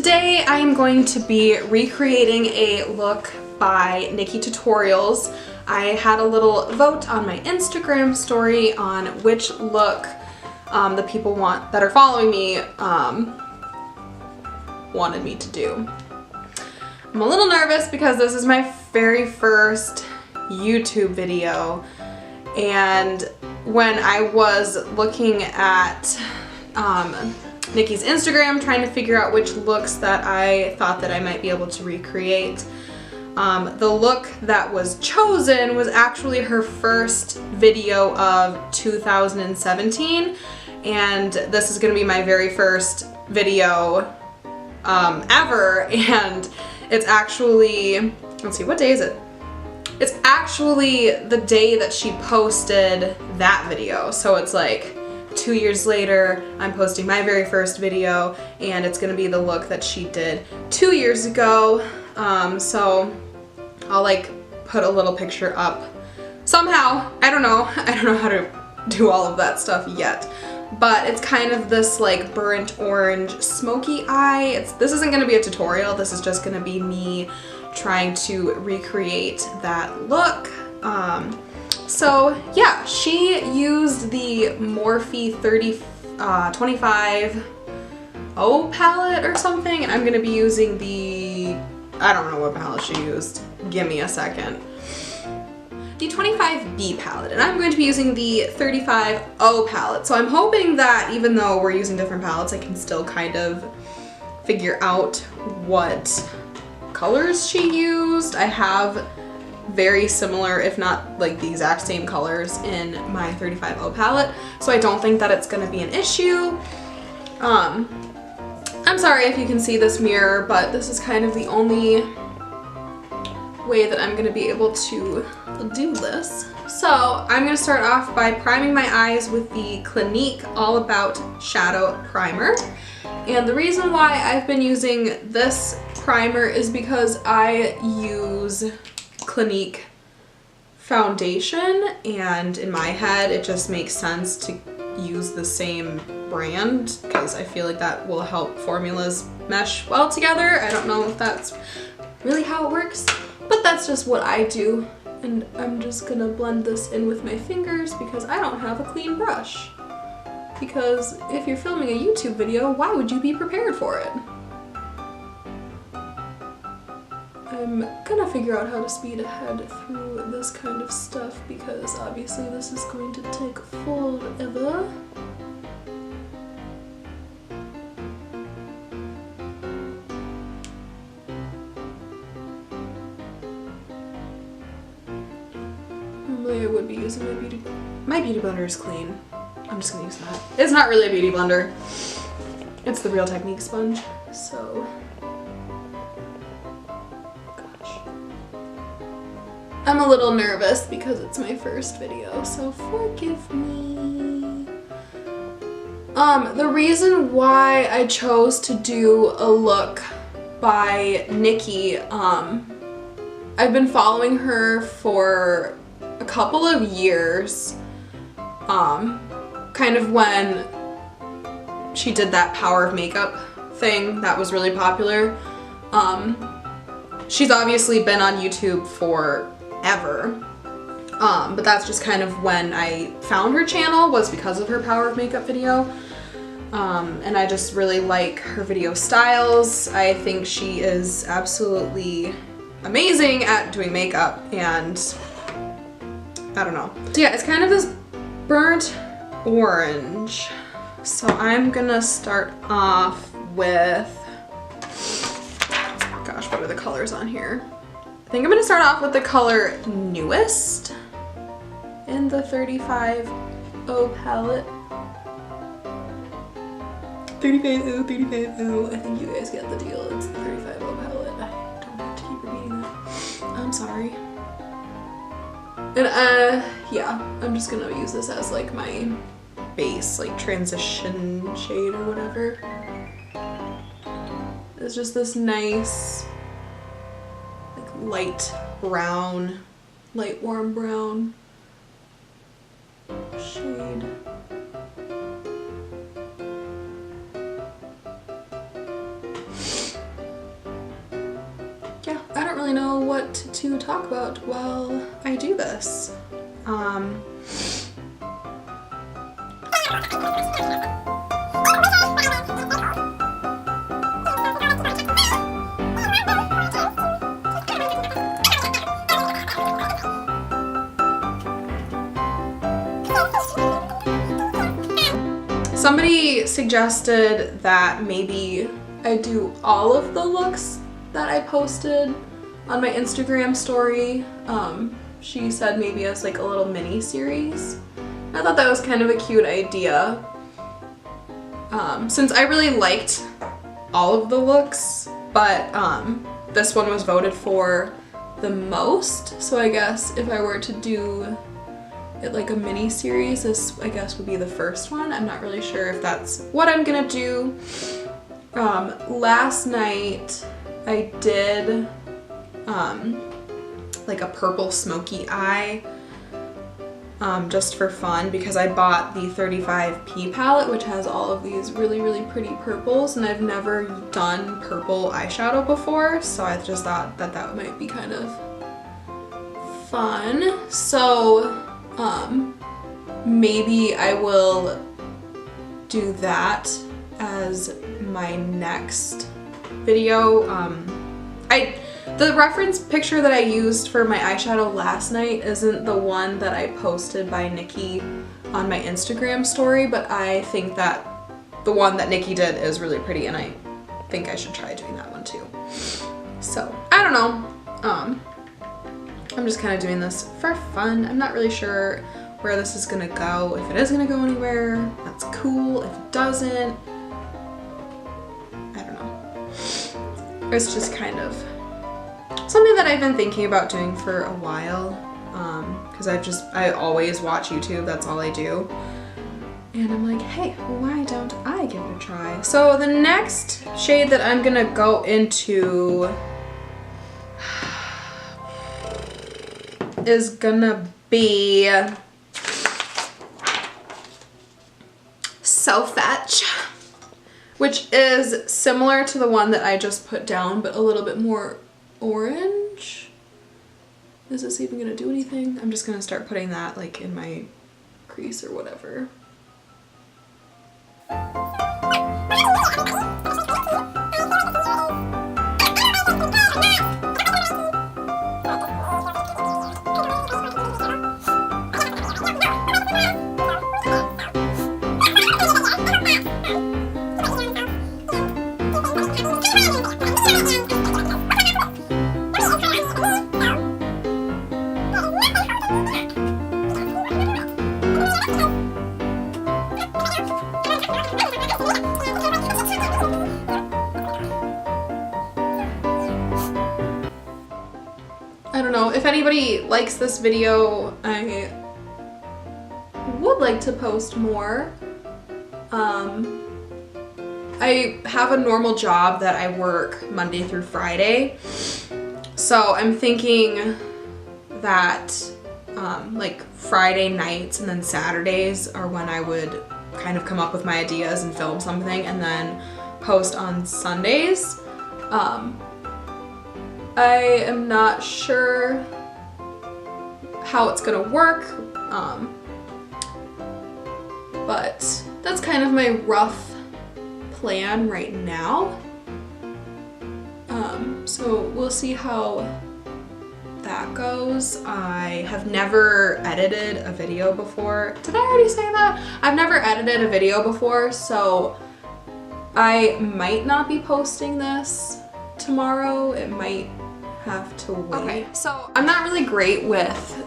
today I am going to be recreating a look by Nikkietutorials. I had a little vote on my Instagram story on which look the people that are following me wanted me to do. I'm a little nervous because this is my very first YouTube video, and when I was looking at Nikkie's Instagram trying to figure out which looks that I thought that I might be able to recreate, the look that was chosen was actually her first video of 2017, and this is going to be my very first video ever, and it's actually, let's see, what day is it? It's actually the day that she posted that video, so it's like 2 years later, I'm posting my very first video, and it's gonna be the look that she did 2 years ago. So I'll like put a little picture up somehow. I don't know how to do all of that stuff yet, but it's kind of this like burnt orange smoky eye. This isn't gonna be a tutorial. This is just gonna be me trying to recreate that look. So yeah, she used the Morphe 25 O palette or something, and I'm gonna be using the, I don't know what palette she used. Give me a second. The 25B palette, and I'm going to be using the 35O palette. So I'm hoping that even though we're using different palettes, I can still kind of figure out what colors she used. I have very similar, if not like the exact same colors in my 35O palette, so I don't think that it's gonna be an issue. I'm sorry if you can see this mirror, but this is kind of the only way that I'm gonna be able to do this. So I'm gonna start off by priming my eyes with the Clinique All About Shadow Primer. And the reason why I've been using this primer is because I use Clinique foundation, and in my head it just makes sense to use the same brand because I feel like that will help formulas mesh well together. I don't know if that's really how it works, but that's just what I do, and I'm just gonna blend this in with my fingers because I don't have a clean brush. Because if you're filming a YouTube video, why would you be prepared for it? I'm gonna figure out how to speed ahead through this kind of stuff because obviously this is going to take forever. Normally I would be using my beauty blender is clean. I'm just gonna use that. It's not really a beauty blender. It's the Real Technique sponge, so. I'm a little nervous because it's my first video, so forgive me. The reason why I chose to do a look by Nikkie, I've been following her for a couple of years, kind of when she did that Power of Makeup thing that was really popular. She's obviously been on YouTube for ever, but that's just kind of when I found her channel, was because of her Power of Makeup video, and I just really like her video styles. I think she is absolutely amazing at doing makeup, and I don't know. So yeah, it's kind of this burnt orange, so I'm gonna start off with, gosh, what are the colors on here? I think I'm going to start off with the color Newest in the 35O palette. 35O, 35O. I think you guys get the deal. It's the 35O palette. I don't have to keep repeating that. I'm sorry. And yeah, I'm just going to use this as like my base, like transition shade or whatever. It's just this nice light brown, light warm brown shade. to talk about while I do this. Somebody suggested that maybe I do all of the looks that I posted on my Instagram story. She said maybe as like a little mini series. I thought that was kind of a cute idea. Since I really liked all of the looks, but this one was voted for the most, so I guess if I were to do it like a mini series, this I guess would be the first one. I'm not really sure if that's what I'm gonna do. Last night I did like a purple smoky eye just for fun because I bought the 35p palette, which has all of these really, really pretty purples, and I've never done purple eyeshadow before, so I just thought that that might be kind of fun. So maybe I will do that as my next video. The reference picture that I used for my eyeshadow last night isn't the one that I posted by Nikki on my Instagram story, but I think that the one that Nikki did is really pretty, and I think I should try doing that one too. So, I don't know. I'm just kind of doing this for fun. I'm not really sure where this is gonna go. If it is gonna go anywhere, that's cool. If it doesn't, I don't know. It's just kind of something that I've been thinking about doing for a while, because I always watch YouTube, that's all I do. And I'm like, hey, why don't I give it a try? So the next shade that I'm gonna go into is gonna be Self-Fetch, which is similar to the one that I just put down, but a little bit more orange. Is this even gonna do anything? I'm just gonna start putting that like in my crease or whatever. I don't know, if anybody likes this video, I would like to post more. I have a normal job that I work Monday through Friday, so I'm thinking that like Friday nights and then Saturdays are when I would kind of come up with my ideas and film something, and then post on Sundays. I am not sure how it's gonna work, but that's kind of my rough plan right now. So we'll see how that goes. I have never edited a video before. Did I already say that? I've never edited a video before, so I might not be posting this tomorrow. It might have to wait. Okay, so I'm not really great with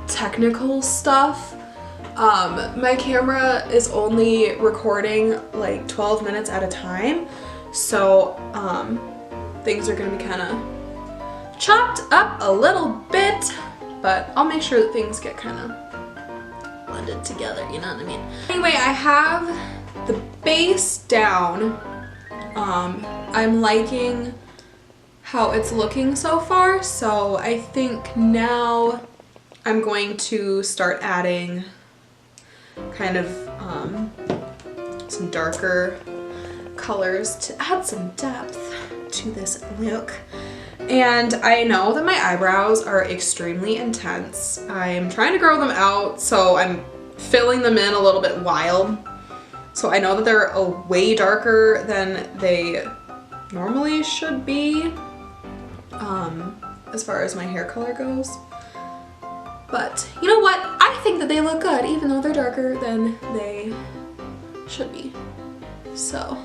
technical stuff. My camera is only recording like 12 minutes at a time, so things are gonna be kind of chopped up a little bit, but I'll make sure that things get kind of blended together, you know what I mean? Anyway, I have the base down. I'm liking how it's looking so far, so I think now I'm going to start adding kind of some darker colors to add some depth to this look. And I know that my eyebrows are extremely intense. I'm trying to grow them out, so I'm filling them in a little bit wild. So I know that they're a way darker than they normally should be, as far as my hair color goes. But you know what? I think that they look good even though they're darker than they should be. So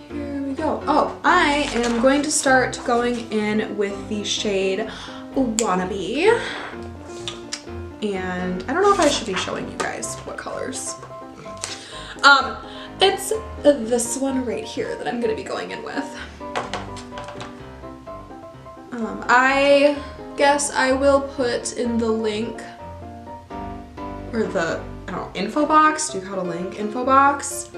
here we go. Oh, I am going to start going in with the shade Wannabe. And I don't know if I should be showing you guys what colors. It's this one right here that I'm gonna be going in with. I guess I will put in the link, or the, I don't know, info box, do you call it a link? Info box.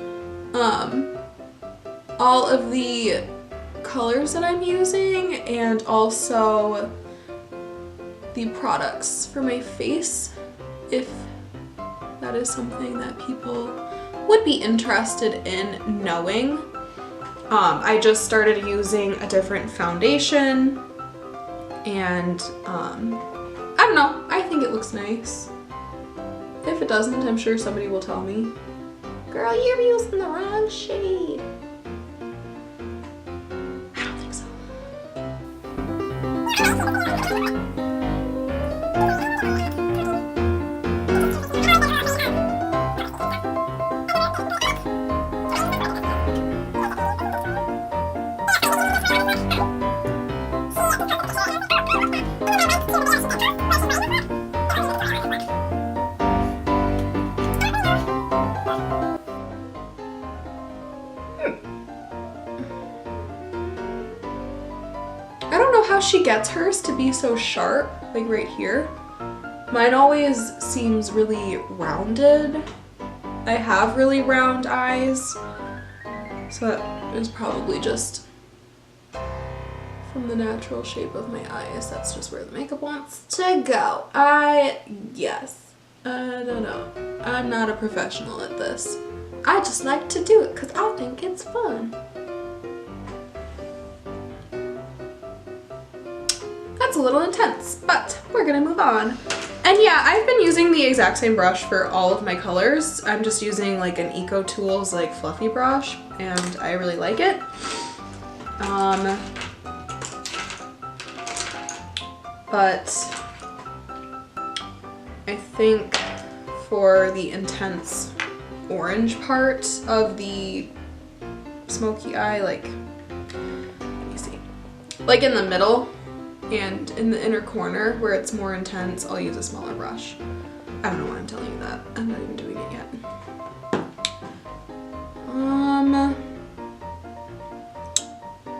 All of the colors that I'm using and also the products for my face, if that is something that people would be interested in knowing. I just started using a different foundation and I don't know, I think it looks nice. If it doesn't, I'm sure somebody will tell me, girl, you're using the wrong shade. I don't think so. I don't know how she gets hers to be so sharp, like right here. Mine always seems really rounded. I have really round eyes, so that is probably just from the natural shape of my eyes. That's just where the makeup wants to go. I don't know. I'm not a professional at this. I just like to do it because I think it's fun. That's a little intense, but we're gonna move on. And yeah, I've been using the exact same brush for all of my colors. I'm just using like an Eco Tools like fluffy brush, and I really like it. But I think for the intense orange part of the smoky eye, like, let me see, like in the middle and in the inner corner where it's more intense, I'll use a smaller brush. I don't know why I'm telling you that. I'm not even doing it yet.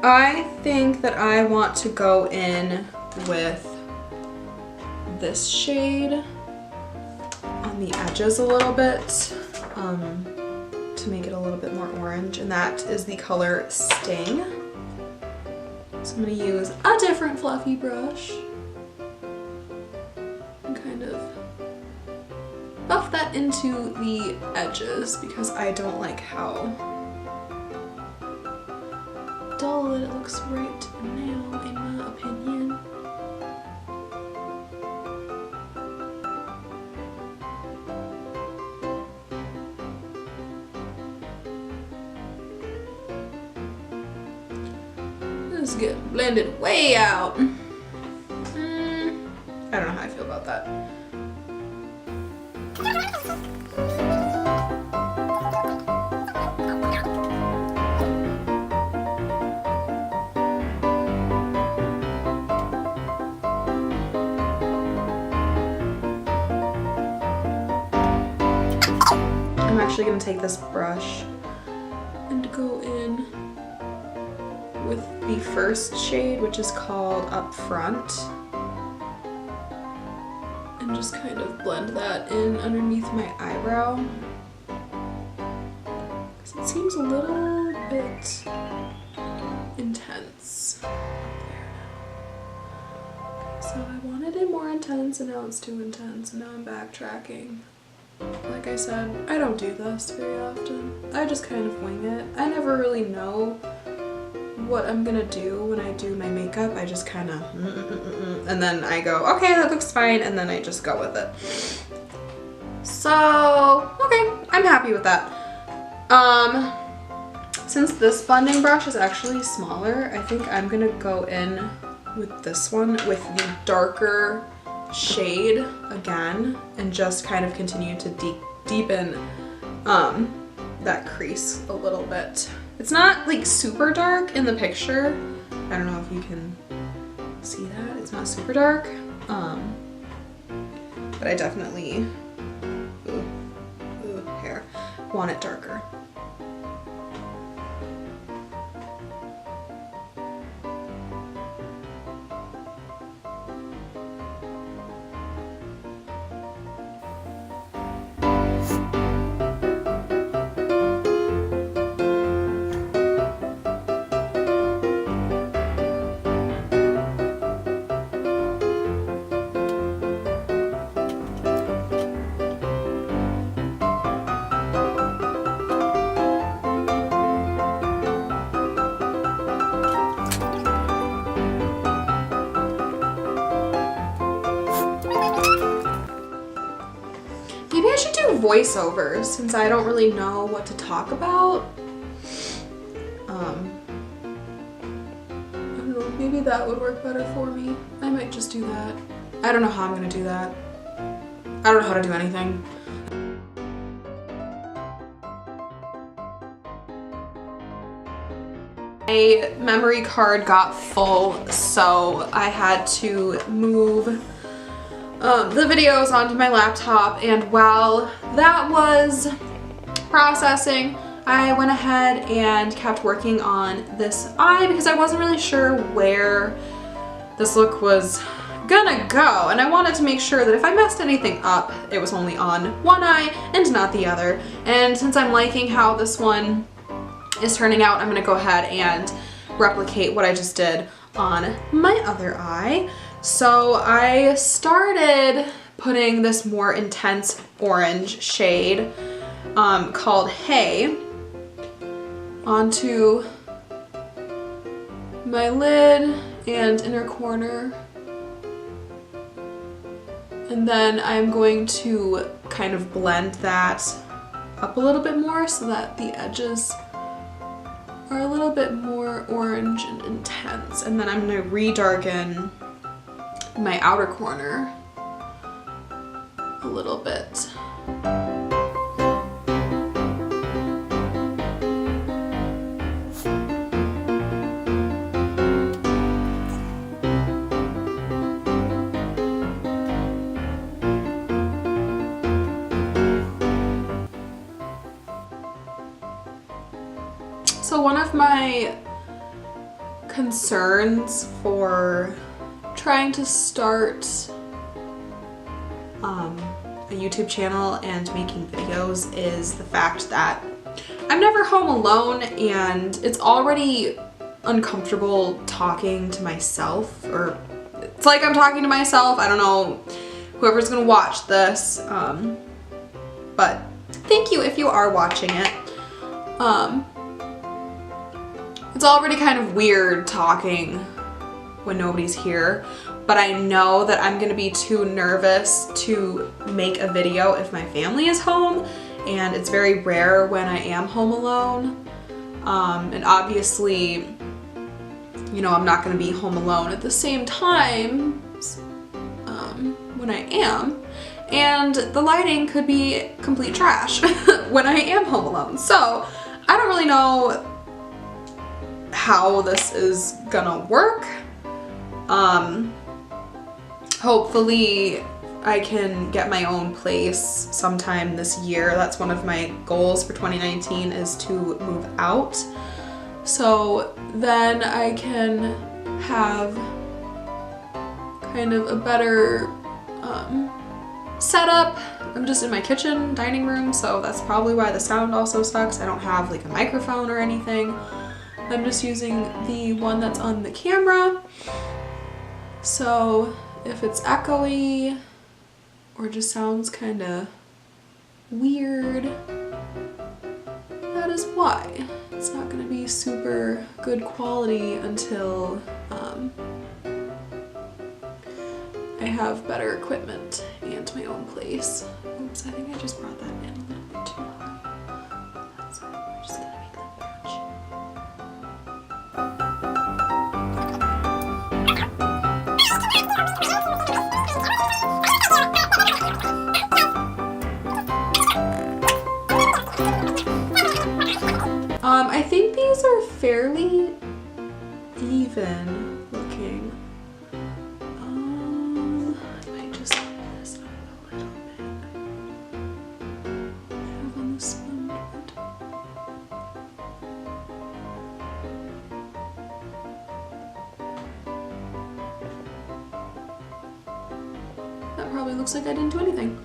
I think that I want to go in with this shade on the edges a little bit to make it a little bit more orange, and that is the color Sting. So I'm going to use a different fluffy brush and kind of buff that into the edges because I don't like how dull it looks right now, in my opinion. This is getting blended way out. I don't know how I feel about that. I'm actually going to take this brush and go in with the first shade, which is called Up Front, and just kind of blend that in underneath my eyebrow because it seems a little bit intense up there now. Okay, so I wanted it more intense and now it's too intense, and now I'm backtracking. Like I said, I don't do this very often. I just kind of wing it. I never really know what I'm gonna do when I do my makeup. I just kind of and then I go, okay, that looks fine, and then I just go with it. So, okay, I'm happy with that. Since this blending brush is actually smaller, I think I'm gonna go in with this one with the darker shade again and just kind of continue to deepen that crease a little bit. It's not like super dark in the picture. I don't know if you can see that. It's not super dark, but I definitely hair want it darker. Maybe I should do voiceovers since I don't really know what to talk about. I don't know, maybe that would work better for me. I might just do that. I don't know how I'm gonna do that. I don't know how to do anything. My memory card got full, so I had to move the videos onto my laptop, and while that was processing, I went ahead and kept working on this eye because I wasn't really sure where this look was gonna go, and I wanted to make sure that if I messed anything up, it was only on one eye and not the other. And since I'm liking how this one is turning out, I'm gonna go ahead and replicate what I just did on my other eye. So I started putting this more intense orange shade called Hay onto my lid and inner corner. And then I'm going to kind of blend that up a little bit more so that the edges are a little bit more orange and intense. And then I'm going to redarken my outer corner a little bit. So one of my concerns for trying to start a YouTube channel and making videos is the fact that I'm never home alone, and it's already uncomfortable talking to myself, or it's like I'm talking to myself. I don't know whoever's gonna watch this, but thank you if you are watching it. It's already kind of weird talking when nobody's here, but I know that I'm gonna be too nervous to make a video if my family is home, and it's very rare when I am home alone. And obviously, you know, I'm not gonna be home alone at the same time when I am, and the lighting could be complete trash when I am home alone. So I don't really know how this is gonna work. Hopefully I can get my own place sometime this year. That's one of my goals for 2019, is to move out. So then I can have kind of a better setup. I'm just in my kitchen, dining room, so that's probably why the sound also sucks. I don't have like a microphone or anything. I'm just using the one that's on the camera. So if it's echoey or just sounds kind of weird, that is why. It's not gonna be super good quality until I have better equipment and my own place. Oops, I think I just brought that in a little bit too high. That's fine, we're just gonna make that match. I think these are fairly even looking. I might just clean this up a little bit. I have on the sponge, that probably looks like I didn't do anything.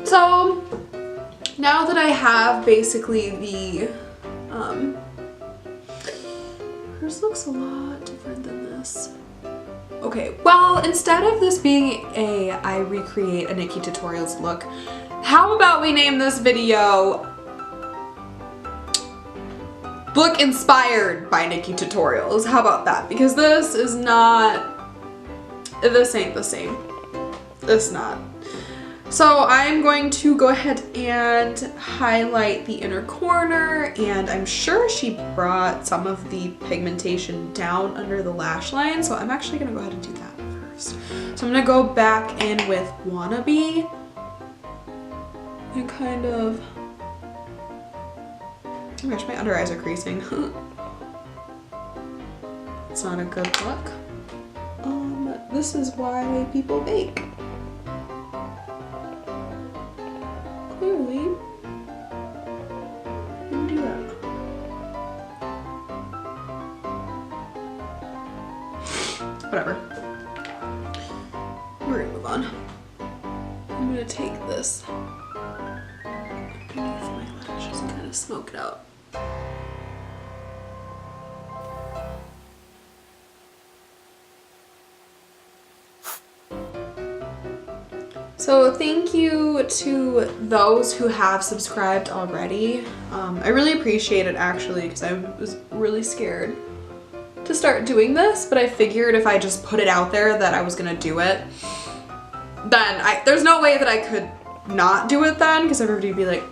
So now that I have basically the, hers looks a lot different than this. Okay, well, instead of this being I recreate a Nikkietutorials look, how about we name this video Book Inspired by Nikkietutorials? How about that? Because this is not, this ain't the same. It's not. So I'm going to go ahead and highlight the inner corner, and I'm sure she brought some of the pigmentation down under the lash line, so I'm actually gonna go ahead and do that first. So I'm gonna go back in with Wannabe and kind of, oh my gosh, my under eyes are creasing. It's not a good look. This is why people bake. Clearly, didn't do that. Whatever. We're gonna move on. I'm gonna take this underneath my lashes and kind of smoke it out. So thank you to those who have subscribed already. I really appreciate it actually, because I was really scared to start doing this, but I figured if I just put it out there that I was gonna do it, then there's no way that I could not do it then, because everybody would be like,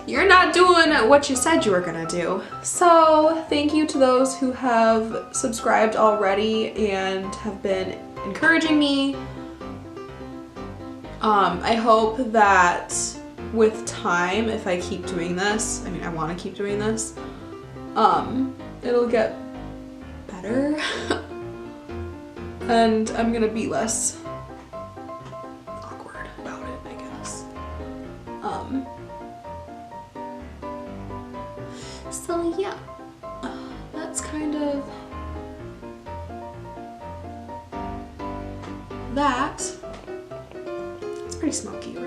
you're not doing what you said you were gonna do. So thank you to those who have subscribed already and have been encouraging me. I hope that with time, if I keep doing this, I mean, I want to keep doing this, it'll get better and I'm gonna be less awkward about it, I guess. So yeah, that's kind of that. It's pretty smoky, right?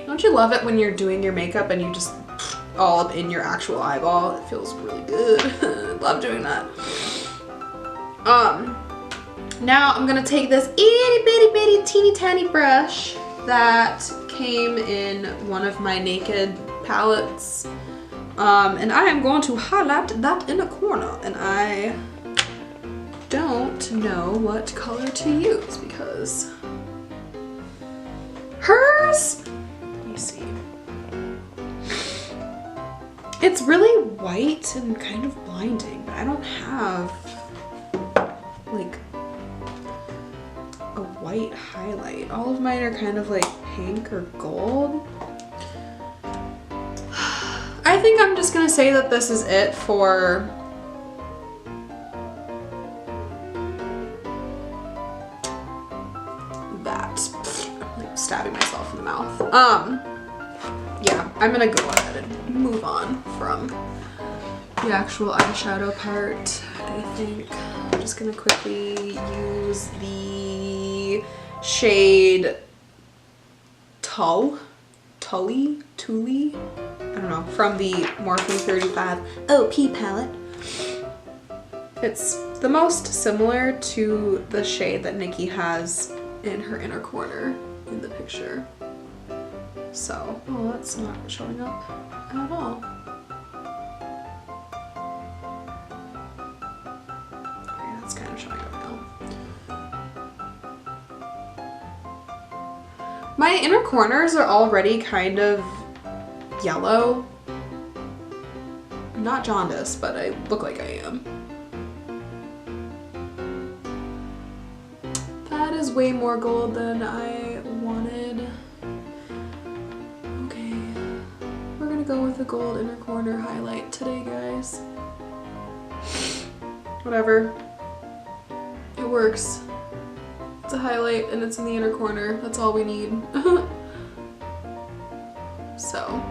Don't you love it when you're doing your makeup and you just all up in your actual eyeball? It feels really good. I love doing that. Now I'm gonna take this itty bitty bitty teeny tiny brush that came in one of my Naked palettes, and I am going to highlight that in a corner, and I don't know what color to use because hers, let me see, it's really white and kind of blinding, but I don't have like a white highlight. All of mine are kind of like pink or gold. I think I'm just gonna say that this is it for that. I'm like stabbing myself in the mouth. Yeah, I'm gonna go ahead and move on from the actual eyeshadow part. I think I'm just gonna quickly use the shade Tulle. Tulle, I don't know, from the Morphe 35 OP palette. It's the most similar to the shade that Nikki has in her inner corner in the picture. So, oh, that's not showing up at all. Okay, that's kind of showing up now. My inner corners are already kind of yellow. I'm not jaundiced, but I look like I am. That is way more gold than I wanted. Okay, we're gonna go with a gold inner corner highlight today, guys. Whatever, it works. It's a highlight and it's in the inner corner. That's all we need. So.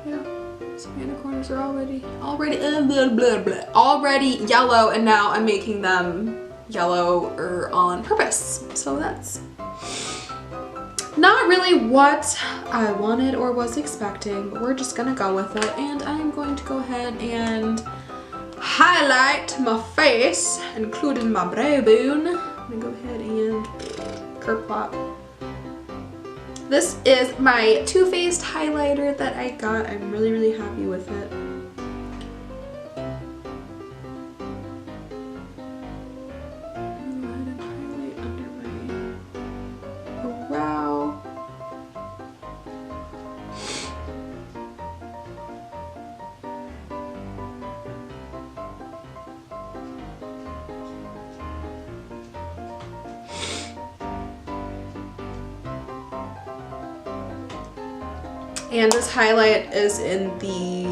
Yeah, so my inner corners are already yellow, and now I'm making them yellower on purpose. So that's not really what I wanted or was expecting, but we're just gonna go with it, and I'm going to go ahead and highlight my face, including my brow bone. I'm gonna go ahead and curve plot. This is my Too Faced highlighter that I got. I'm really, really happy with it. And this highlight is in the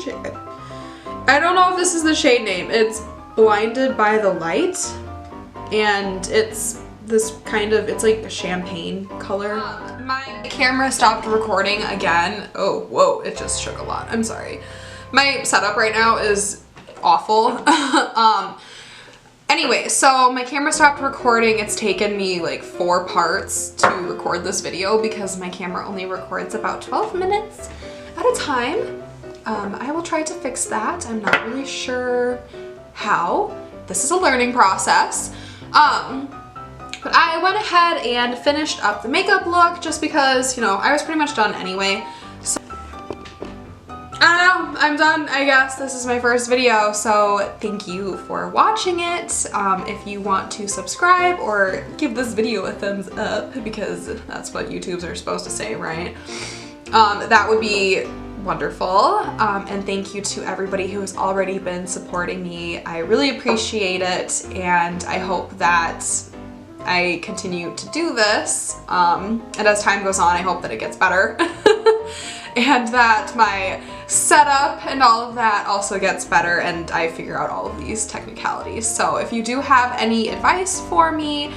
shade. I don't know if this is the shade name. It's Blinded by the Light. And it's this kind of, it's like a champagne color. My camera stopped recording again. Oh, whoa, it just shook a lot. I'm sorry. My setup right now is awful. Anyway, so my camera stopped recording. It's taken me like 4 parts to record this video because my camera only records about 12 minutes at a time. I will try to fix that. I'm not really sure how. This is a learning process. But I went ahead and finished up the makeup look just because, you know, I was pretty much done anyway. So I don't know, I'm done, I guess. This is my first video, so thank you for watching it. If you want to subscribe or give this video a thumbs up, because that's what YouTubes are supposed to say, right? That would be wonderful. And thank you to everybody who has already been supporting me. I really appreciate it, and I hope that I continue to do this. And as time goes on, I hope that it gets better. And that my setup and all of that also gets better, and I figure out all of these technicalities. So if you do have any advice for me,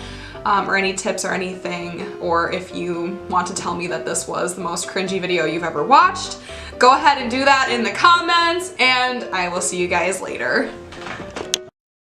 or any tips or anything, or if you want to tell me that this was the most cringy video you've ever watched, go ahead and do that in the comments, and I will see you guys later.